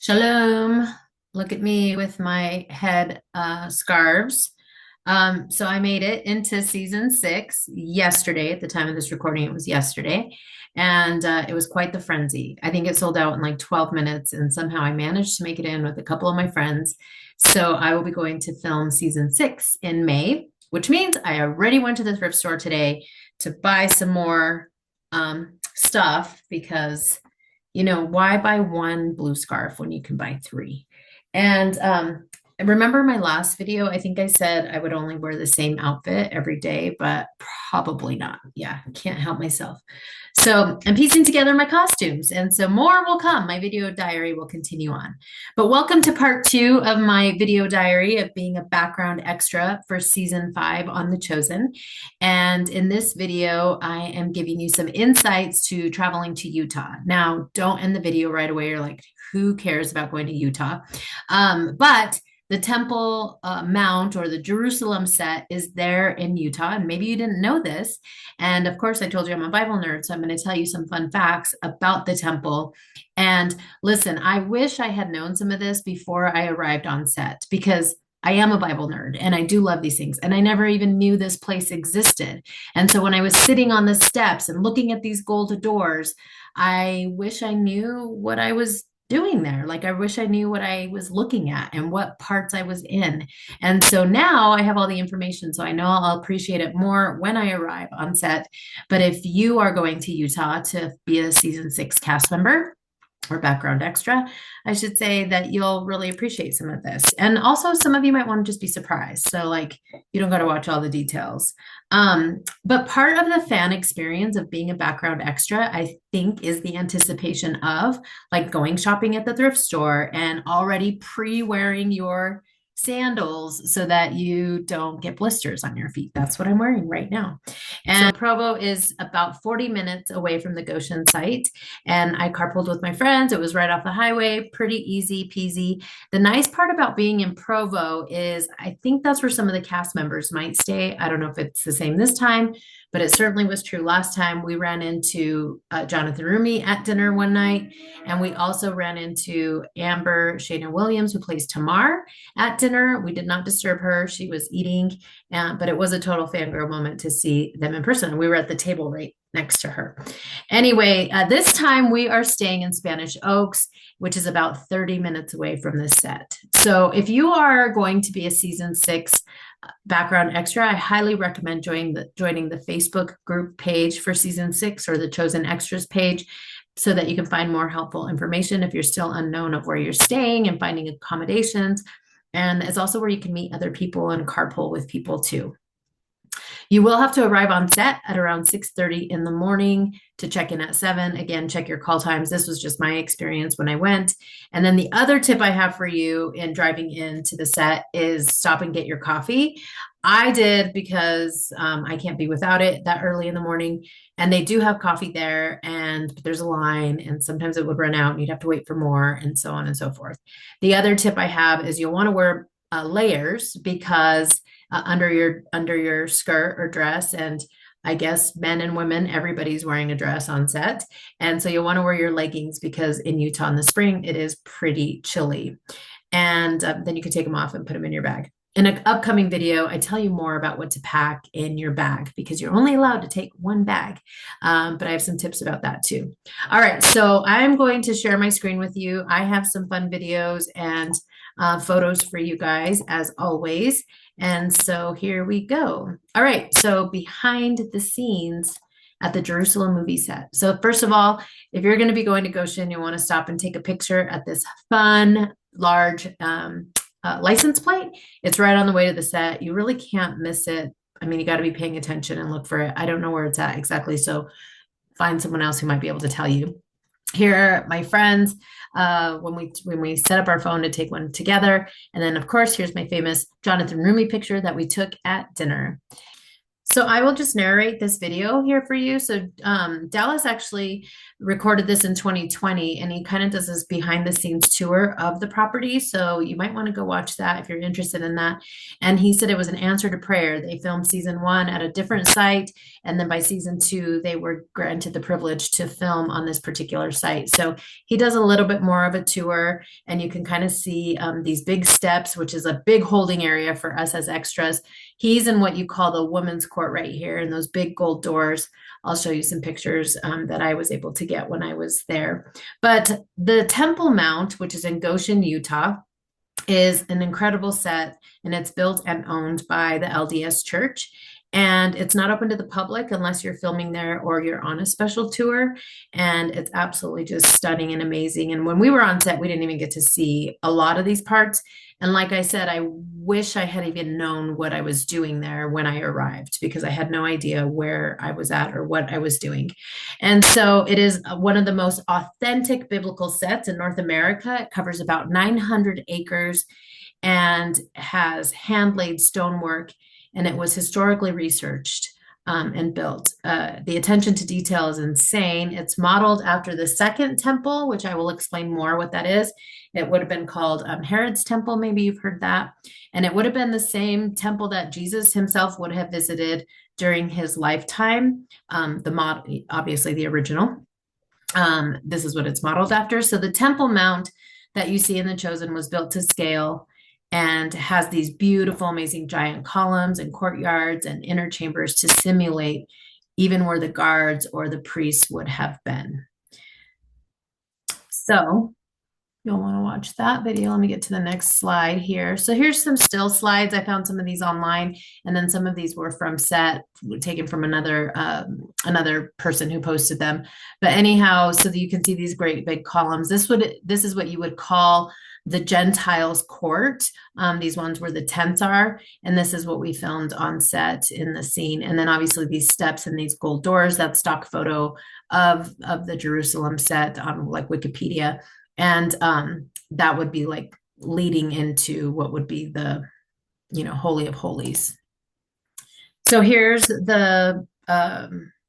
Shalom. Look at me with my head scarves. So I made it into season 6 yesterday. At the time of this recording, it was yesterday. And it was quite the frenzy. I think it sold out in like 12 minutes, and somehow I managed to make it in with a couple of my friends. So I will be going to film season 6 in May, which means I already went to the thrift store today to buy some more stuff because why buy one blue scarf when you can buy three? And remember my last video? I think I said I would only wear the same outfit every day, but probably not. Yeah, can't help myself. So I'm piecing together my costumes, and so more will come. My video diary will continue on. But welcome to part 2 of my video diary of being a background extra for season 5 on The Chosen. And in this video, I am giving you some insights to traveling to Utah. Now, don't end the video right away. You're like, who cares about going to Utah? But the Temple Mount or the Jerusalem set is there in Utah. And maybe you didn't know this. And of course, I told you I'm a Bible nerd. So I'm going to tell you some fun facts about the temple. And listen, I wish I had known some of this before I arrived on set because I am a Bible nerd and I do love these things. And I never even knew this place existed. And so when I was sitting on the steps and looking at these gold doors, I wish I knew what I was doing there. Like, I wish I knew what I was looking at and what parts I was in. And so now I have all the information. So I know I'll appreciate it more when I arrive on set. But if you are going to Utah to be a season 6 cast member, or background extra, I should say, that you'll really appreciate some of this. And also, some of you might want to just be surprised. So, like, you don't got to watch all the details. But part of the fan experience of being a background extra, I think, is the anticipation of like going shopping at the thrift store and already pre-wearing your sandals so that you don't get blisters on your feet. That's what I'm wearing right now. And so Provo is about 40 minutes away from the Goshen site. And I carpooled with my friends. It was right off the highway, pretty easy peasy. The nice part about being in Provo is I think that's where some of the cast members might stay. I don't know if it's the same this time, but it certainly was true last time. We ran into Jonathan Rumi at dinner one night, and we also ran into Amber Shayna Williams, who plays Tamar, at dinner. We did not disturb her. She was eating, but it was a total fangirl moment to see them in person. We were at the table right next to her. Anyway, this time we are staying in Spanish Oaks, which is about 30 minutes away from the set. So if you are going to be a season 6 background extra, I highly recommend joining the Facebook group page for season 6 or the Chosen Extras page so that you can find more helpful information if you're still unknown of where you're staying and finding accommodations. And it's also where you can meet other people and carpool with people too. You will have to arrive on set at around 6:30 in the morning to check in at 7. Again, check your call times. This was just my experience when I went. And then the other tip I have for you in driving into the set is stop and get your coffee. I did because I can't be without it that early in the morning. And they do have coffee there, and there's a line, and sometimes it would run out and you'd have to wait for more, and so on and so forth. The other tip I have is you'll want to wear layers because under your skirt or dress, and I guess men and women, everybody's wearing a dress on set. And so you'll want to wear your leggings because in Utah in the spring it is pretty chilly. And then you can take them off and put them in your bag. In an upcoming video, I tell you more about what to pack in your bag because you're only allowed to take one bag. But I have some tips about that too. All right, so I'm going to share my screen with you. I have some fun videos and photos for you guys as always. And so here we go. All right, so behind the scenes at the Jerusalem movie set. So first of all, if you're going to be going to Goshen, you want to stop and take a picture at this fun, large license plate. It's right on the way to the set. You really can't miss it. I mean, you got to be paying attention and look for it. I don't know where it's at exactly, so find someone else who might be able to tell you. Here are my friends when we set up our phone to take one together. And then, of course, here's my famous Jonathan Rumi picture that we took at dinner. So I will just narrate this video here for you. So Dallas actually recorded this in 2020, and he kind of does this behind the scenes tour of the property. So you might want to go watch that if you're interested in that. And he said it was an answer to prayer. They filmed season one at a different site, and then by season two, they were granted the privilege to film on this particular site. So he does a little bit more of a tour, and you can kind of see these big steps, which is a big holding area for us as extras. He's in what you call the women's court right here, and those big gold doors. I'll show you some pictures that I was able to get when I was there. But the Temple Mount, which is in Goshen, Utah, is an incredible set, and it's built and owned by the LDS Church. And it's not open to the public unless you're filming there or you're on a special tour. And it's absolutely just stunning and amazing. And when we were on set, we didn't even get to see a lot of these parts. And like I said, I wish I had even known what I was doing there when I arrived, because I had no idea where I was at or what I was doing. And so it is one of the most authentic biblical sets in North America. It covers about 900 acres and has hand laid stonework, and it was historically researched and built. The attention to detail is insane. It's modeled after the second temple, which I will explain more what that is. It would have been called Herod's Temple. Maybe you've heard that. And it would have been the same temple that Jesus himself would have visited during his lifetime. The model, obviously the original. This is what it's modeled after. So the Temple Mount that you see in The Chosen was built to scale and has these beautiful, amazing giant columns and courtyards and inner chambers to simulate even where the guards or the priests would have been. So you'll want to watch that video. Let me get to the next slide here. So here's some still slides. I found some of these online, and then some of these were from set, taken from another person who posted them. But anyhow, so that you can see these great big columns. This is what you would call the Gentiles court. These ones where the tents are, and this is what we filmed on set in the scene. And then obviously these steps and these gold doors, that stock photo of the Jerusalem set on like Wikipedia. And that would be like leading into what would be the, Holy of Holies. So here's the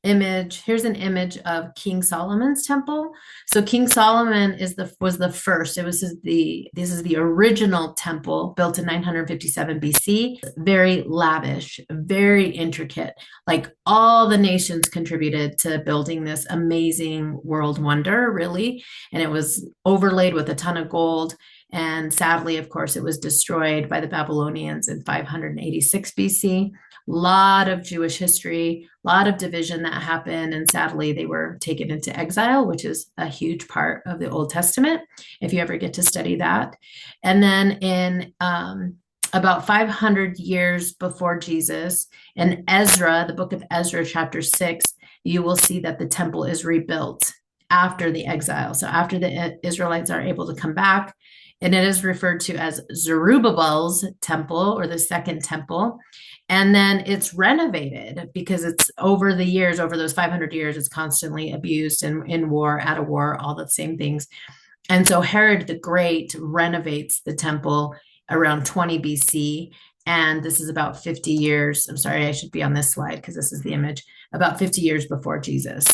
image. Here's an image of King Solomon's temple. So King Solomon was the first. This is the original temple built in 957 BC. Very lavish, very intricate. Like all the nations contributed to building this amazing world wonder, really. And it was overlaid with a ton of gold. And sadly, of course, it was destroyed by the Babylonians in 586 BC. Lot of Jewish history, a lot of division that happened, and sadly they were taken into exile, which is a huge part of the Old Testament if you ever get to study that. And then in about 500 years before Jesus, in Ezra, the book of Ezra, chapter 6, you will see that the temple is rebuilt after the exile. So after the Israelites are able to come back, and it is referred to as Zerubbabel's temple, or the second temple. And then it's renovated because it's over the years, over those 500 years, it's constantly abused and in war, out of war, all the same things. And so Herod the Great renovates the temple around 20 BC. And this is about 50 years. I'm sorry, I should be on this slide because this is the image, about 50 years before Jesus.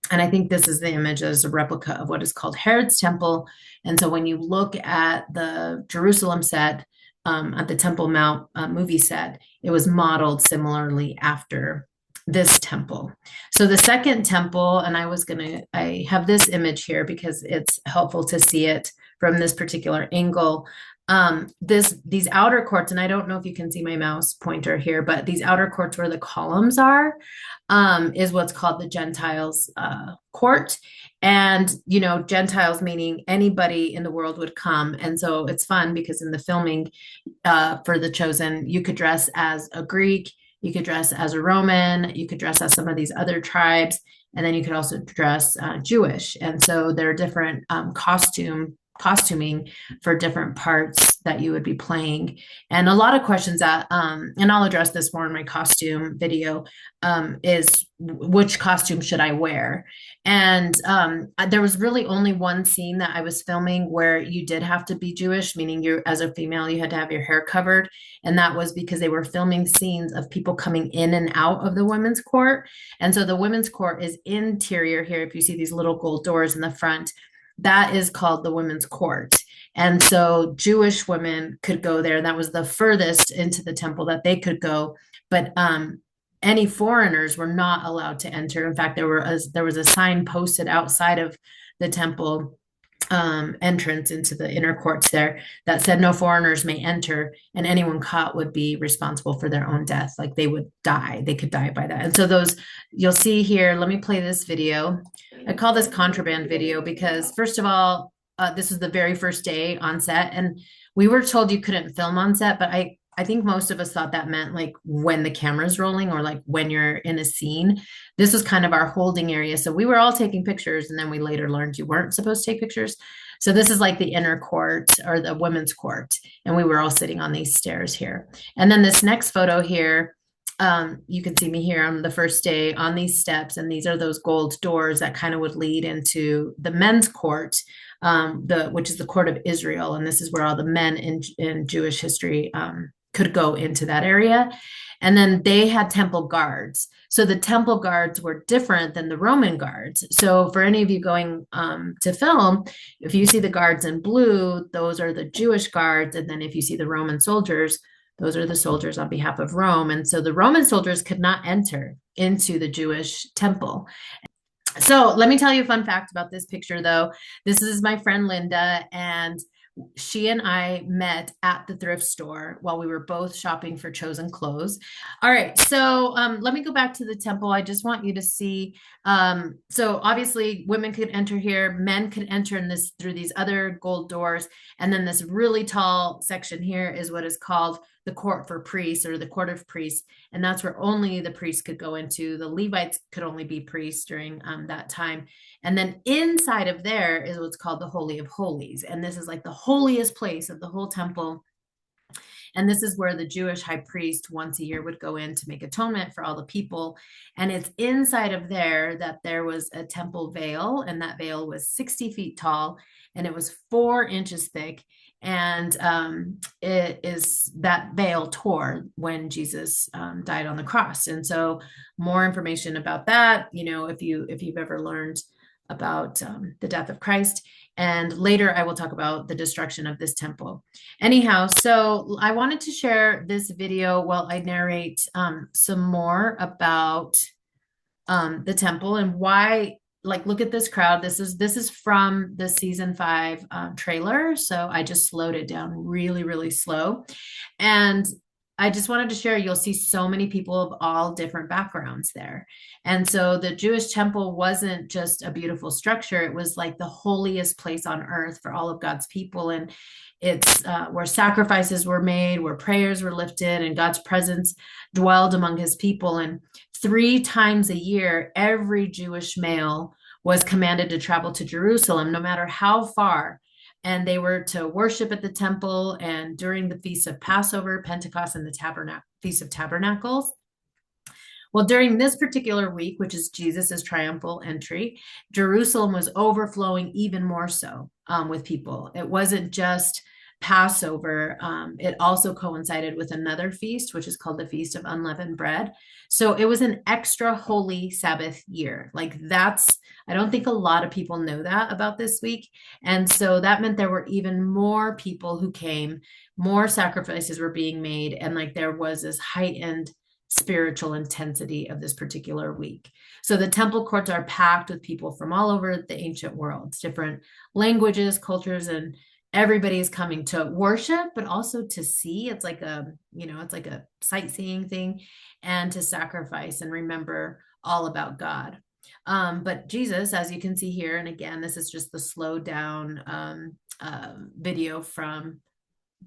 And I think this is the image as a replica of what is called Herod's Temple. And so when you look at the Jerusalem set, at the Temple Mount movie set, it was modeled similarly after this temple. So the second temple, and I have this image here because it's helpful to see it from this particular angle. These outer courts, and I don't know if you can see my mouse pointer here, but these outer courts where the columns are, is what's called the Gentiles court. And, Gentiles meaning anybody in the world would come. And so it's fun because in the filming for The Chosen, you could dress as a Greek, you could dress as a Roman, you could dress as some of these other tribes, and then you could also dress Jewish. And so there are different costume costuming for different parts that you would be playing. And a lot of questions that, and I'll address this more in my costume video, is which costume should I wear? And there was really only one scene that I was filming where you did have to be Jewish, meaning you, as a female, you had to have your hair covered. And that was because they were filming scenes of people coming in and out of the women's court. And so the women's court is interior here. If you see these little gold doors in the front, that is called the women's court. And so Jewish women could go there. That was the furthest into the temple that they could go. But any foreigners were not allowed to enter. In fact, there was a sign posted outside of the temple entrance into the inner courts there that said no foreigners may enter, and anyone caught would be responsible for their own death. Like they would die, they could die by that. And so those, you'll see here, let me play this video. I call this contraband video because first of all, this is the very first day on set, and we were told you couldn't film on set, but I think most of us thought that meant like when the camera's rolling or like when you're in a scene. This was kind of our holding area. So we were all taking pictures, and then we later learned you weren't supposed to take pictures. So this is like the inner court or the women's court. And we were all sitting on these stairs here. And then this next photo here, you can see me here on the first day on these steps. And these are those gold doors that kind of would lead into the men's court, which is the court of Israel. And this is where all the men in Jewish history could go into that area. And then they had temple guards. So the temple guards were different than the Roman guards. So for any of you going to film, if you see the guards in blue, those are the Jewish guards. And then if you see the Roman soldiers, those are the soldiers on behalf of Rome. And so the Roman soldiers could not enter into the Jewish temple. So let me tell you a fun fact about this picture, though. This is my friend Linda, and she and I met at the thrift store while we were both shopping for chosen clothes. All right, so let me go back to the temple. I just want you to see. So obviously, women could enter here, men could enter in this through these other gold doors, and then this really tall section here is what is called the court for priests, or the court of priests, and that's where only the priests could go into. The Levites could only be priests during that time. And then inside of there is what's called the Holy of Holies. And this is like the holiest place of the whole temple. And this is where the Jewish high priest once a year would go in to make atonement for all the people. And it's inside of there that there was a temple veil, and that veil was 60 feet tall, and it was 4 inches thick. And it is that veil tore when Jesus died on the cross. And so more information about that, you know, if you've ever learned about the death of Christ. And later I will talk about the destruction of this temple. Anyhow, so I wanted to share this video while I narrate some more about the temple and why, like, look at this crowd. This is from the season 5 trailer. So I just slowed it down really, really slow. And I just wanted to share, you'll see so many people of all different backgrounds there. And so the Jewish temple wasn't just a beautiful structure. It was like the holiest place on earth for all of God's people. And it's where sacrifices were made, where prayers were lifted, and God's presence dwelled among his people. And 3 times a year, every Jewish male was commanded to travel to Jerusalem, no matter how far. And they were to worship at the temple and during the feasts of Passover, Pentecost, and the Feast of Tabernacles. Well, during this particular week, which is Jesus's triumphal entry, Jerusalem was overflowing even more so with people. It wasn't just Passover. It also coincided with another feast, which is called the Feast of Unleavened Bread. So it was an extra holy Sabbath year. Like I don't think a lot of people know that about this week. And so that meant there were even more people who came, more sacrifices were being made. And like there was this heightened spiritual intensity of this particular week. So the temple courts are packed with people from all over the ancient world, different languages, cultures, and everybody is coming to worship, but also to see. It's like it's like a sightseeing thing, and to sacrifice and remember all about God. But Jesus, as you can see here, and again, this is just the slowed down video from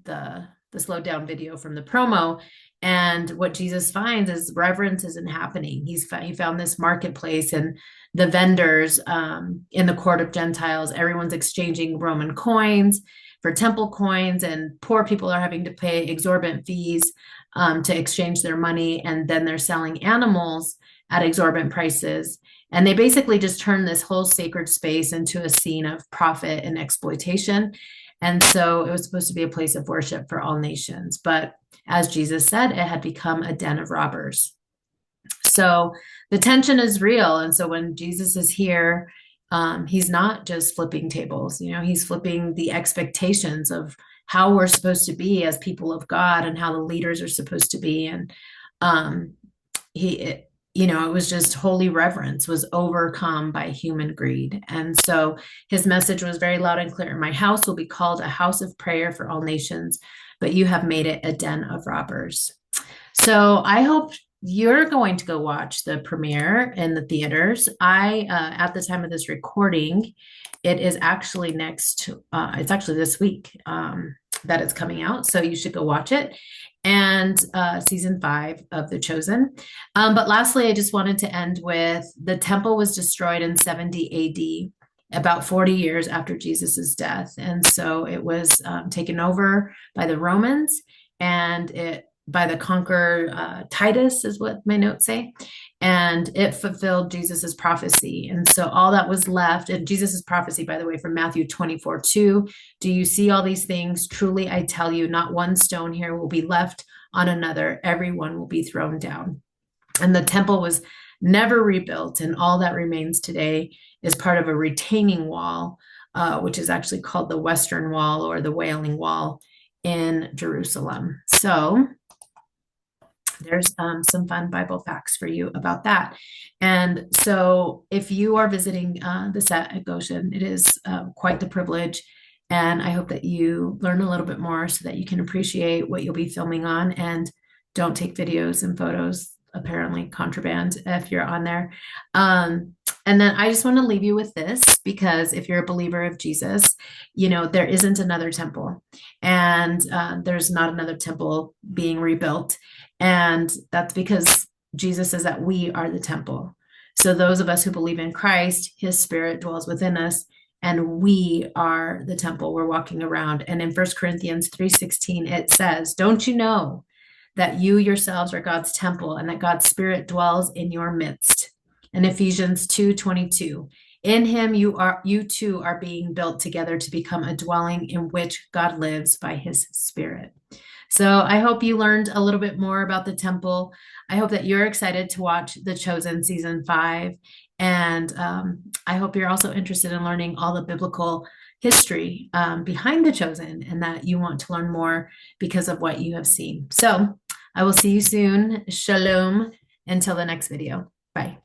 the slowed down video from the promo. And what Jesus finds is reverence isn't happening. He found this marketplace and the vendors in the court of Gentiles. Everyone's exchanging Roman coins for temple coins, and poor people are having to pay exorbitant fees to exchange their money, and then they're selling animals at exorbitant prices. And they basically just turn this whole sacred space into a scene of profit and exploitation. And so it was supposed to be a place of worship for all nations. But as Jesus said, it had become a den of robbers. So the tension is real. And so when Jesus is here, he's not just flipping tables, he's flipping the expectations of how we're supposed to be as people of God and how the leaders are supposed to be. And it was just holy reverence was overcome by human greed. And so his message was very loud and clear. My house will be called a house of prayer for all nations, but you have made it a den of robbers. So I hope you're going to go watch the premiere in the theaters. At the time of this recording, it is actually it's actually this week that it's coming out. So you should go watch it. And season 5 of The Chosen. But lastly, I just wanted to end with the temple was destroyed in 70 AD, about 40 years after Jesus's death. And so it was taken over by the Romans and by the conqueror Titus is what my notes say. And it fulfilled Jesus's prophecy. And so all that was left, and Jesus's prophecy, by the way, from Matthew 24:2, do you see all these things? Truly, I tell you, not one stone here will be left on another. Everyone will be thrown down. And the temple was never rebuilt. And all that remains today is part of a retaining wall, which is actually called the Western Wall or the Wailing Wall in Jerusalem. So there's some fun Bible facts for you about that. And so if you are visiting the set at Goshen, it is quite the privilege. And I hope that you learn a little bit more so that you can appreciate what you'll be filming on and don't take videos and photos, apparently contraband, if you're on there. And then I just want to leave you with this, because if you're a believer of Jesus, there isn't another temple, and there's not another temple being rebuilt. And that's because Jesus says that we are the temple. So those of us who believe in Christ, his spirit dwells within us, and we are the temple. We're walking around. And in 1 Corinthians 3:16, it says, don't you know that you yourselves are God's temple and that God's spirit dwells in your midst? And Ephesians 2:22, in him you too are being built together to become a dwelling in which God lives by his spirit. So I hope you learned a little bit more about the temple. I hope that you're excited to watch The Chosen season 5. And I hope you're also interested in learning all the biblical history behind The Chosen, and that you want to learn more because of what you have seen. So I will see you soon. Shalom until the next video. Bye.